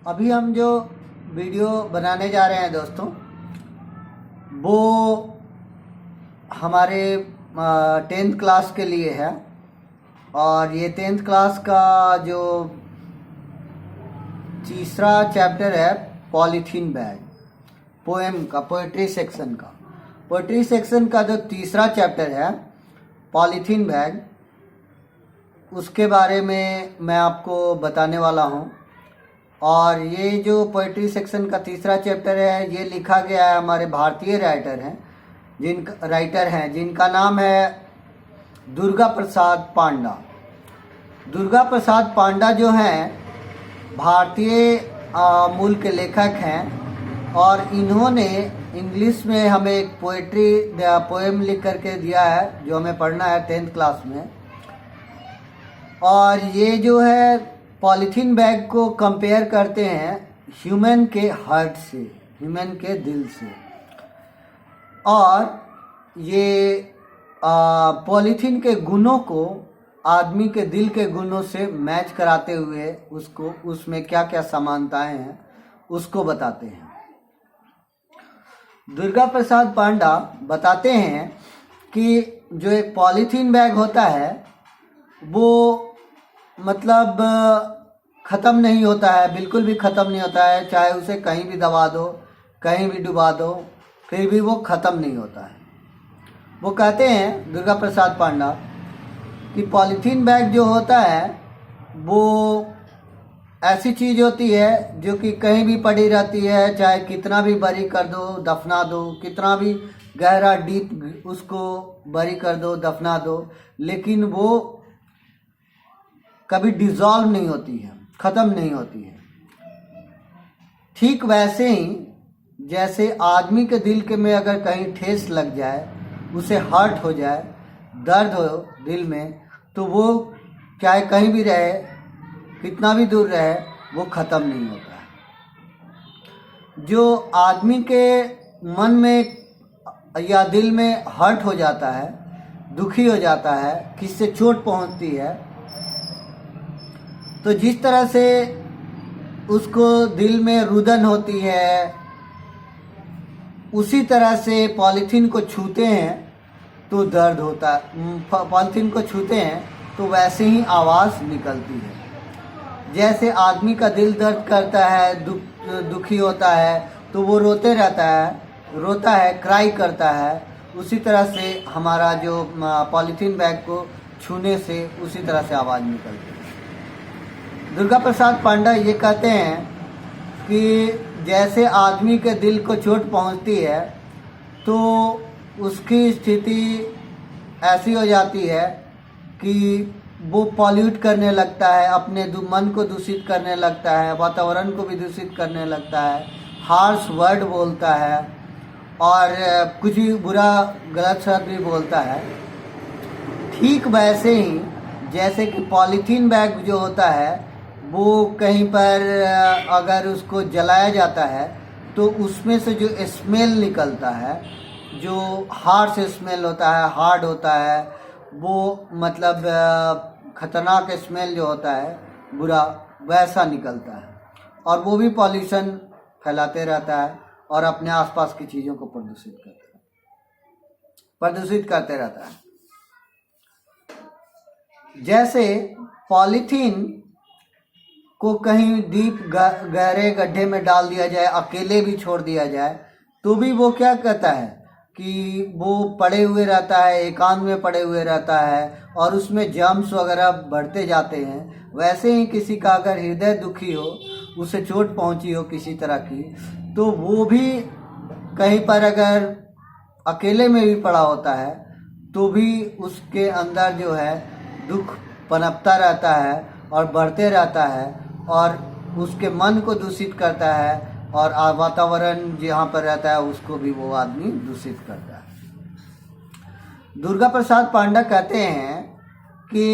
अभी हम जो वीडियो बनाने जा रहे हैं दोस्तों, वो हमारे 10th क्लास के लिए है। और ये 10th क्लास का जो तीसरा चैप्टर है पॉलीथीन बैग, पोएम का, पोएट्री सेक्शन का जो तीसरा चैप्टर है पॉलीथीन बैग, उसके बारे में मैं आपको बताने वाला हूँ। और ये जो पोएट्री सेक्शन का तीसरा चैप्टर है, ये लिखा गया है हमारे भारतीय राइटर हैं जिनका नाम है दुर्गा प्रसाद पांडा। दुर्गा प्रसाद पांडा जो हैं भारतीय मूल के लेखक हैं, और इन्होंने इंग्लिश में हमें एक पोएम लिख करके दिया है जो हमें पढ़ना है 10th क्लास में। और ये जो है पॉलीथीन बैग को कंपेयर करते हैं ह्यूमन के हार्ट से, ह्यूमन के दिल से। और ये पॉलीथीन के गुणों को आदमी के दिल के गुणों से मैच कराते हुए उसको, उसमें क्या क्या समानताएं हैं उसको बताते हैं। दुर्गा प्रसाद पांडा बताते हैं कि जो एक पॉलीथीन बैग होता है वो मतलब ख़त्म नहीं होता है, बिल्कुल भी ख़त्म नहीं होता है। चाहे उसे कहीं भी दबा दो, कहीं भी डुबा दो, फिर भी वो ख़त्म नहीं होता है। वो कहते हैं दुर्गा प्रसाद पांडा कि पॉलीथीन बैग जो होता है वो ऐसी चीज़ होती है जो कि कहीं भी पड़ी रहती है, चाहे कितना भी बरी कर दो, दफना दो, कितना भी गहरा डीप उसको बरी कर दो, दफना दो, लेकिन वो कभी डिज़ोल्व नहीं होती है, ख़त्म नहीं होती है। ठीक वैसे ही जैसे आदमी के दिल के में अगर कहीं ठेस लग जाए, उसे हर्ट हो जाए, दर्द हो दिल में, तो वो चाहे कहीं भी रहे, कितना भी दूर रहे, वो ख़त्म नहीं होता है। जो आदमी के मन में या दिल में हर्ट हो जाता है, दुखी हो जाता है, किससे चोट पहुंचती है, तो जिस तरह से उसको दिल में रुदन होती है, उसी तरह से पॉलीथीन को छूते हैं तो दर्द होता है। पॉलीथीन को छूते हैं तो वैसे ही आवाज़ निकलती है। जैसे आदमी का दिल दर्द करता है, दुखी होता है, तो वो रोता है, क्राई करता है। उसी तरह से हमारा जो पॉलीथीन बैग को छूने से उसी तरह से आवाज़ निकलती है। दुर्गा प्रसाद पांडा ये कहते हैं कि जैसे आदमी के दिल को चोट पहुंचती है तो उसकी स्थिति ऐसी हो जाती है कि वो पॉल्यूट करने लगता है, अपने मन को दूषित करने लगता है, वातावरण को भी दूषित करने लगता है, हार्श वर्ड बोलता है और कुछ भी बुरा गलत शब्द भी बोलता है। ठीक वैसे ही जैसे कि पॉलीथीन बैग जो होता है वो कहीं पर अगर उसको जलाया जाता है तो उसमें से जो स्मेल निकलता है, जो हार्श स्मेल होता है, हार्ड होता है, वो मतलब खतरनाक स्मेल जो होता है, बुरा, वैसा निकलता है। और वो भी पॉल्यूशन फैलाते रहता है और अपने आसपास की चीज़ों को प्रदूषित करते रहता है। जैसे पॉलीथीन को कहीं डीप गहरे गड्ढे में डाल दिया जाए, अकेले भी छोड़ दिया जाए, तो भी वो क्या कहता है कि वो पड़े हुए रहता है, एकांत में पड़े हुए रहता है और उसमें जर्म्स वगैरह बढ़ते जाते हैं। वैसे ही किसी का अगर हृदय दुखी हो, उसे चोट पहुंची हो किसी तरह की, तो वो भी कहीं पर अगर अकेले में भी पड़ा होता है तो भी उसके अंदर जो है दुख पनपता रहता है और बढ़ते रहता है और उसके मन को दूषित करता है और वातावरण जहाँ पर रहता है उसको भी वो आदमी दूषित करता है। दुर्गा प्रसाद पांडा कहते हैं कि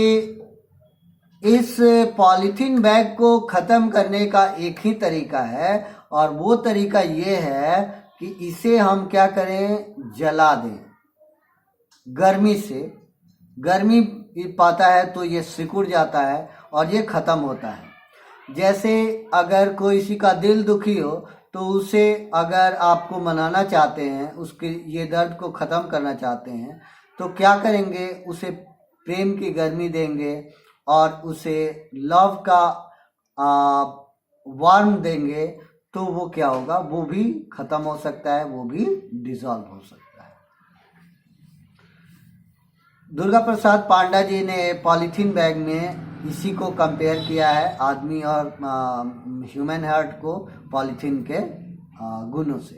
इस पॉलीथीन बैग को ख़त्म करने का एक ही तरीका है, और वो तरीका ये है कि इसे हम क्या करें, जला दें। गर्मी से, गर्मी पाता है तो ये सिकुड़ जाता है और ये ख़त्म होता है। जैसे अगर किसी का दिल दुखी हो तो उसे अगर आपको मनाना चाहते हैं, उसके ये दर्द को ख़त्म करना चाहते हैं, तो क्या करेंगे, उसे प्रेम की गर्मी देंगे और उसे लव का वार्म देंगे, तो वो क्या होगा, वो भी ख़त्म हो सकता है, वो भी डिसॉल्व हो सकता है। दुर्गा प्रसाद पांडा जी ने पॉलीथीन बैग में इसी को कंपेयर किया है, आदमी और ह्यूमन हार्ट को पॉलीथीन के गुणों से।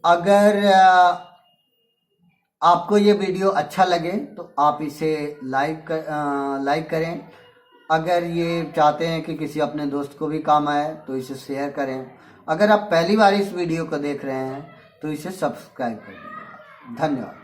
अगर आपको ये वीडियो अच्छा लगे तो आप इसे लाइक करें। अगर ये चाहते हैं कि किसी अपने दोस्त को भी काम आए तो इसे शेयर करें। अगर आप पहली बार इस वीडियो को देख रहे हैं तो इसे सब्सक्राइब कर दीजिएगा। धन्यवाद।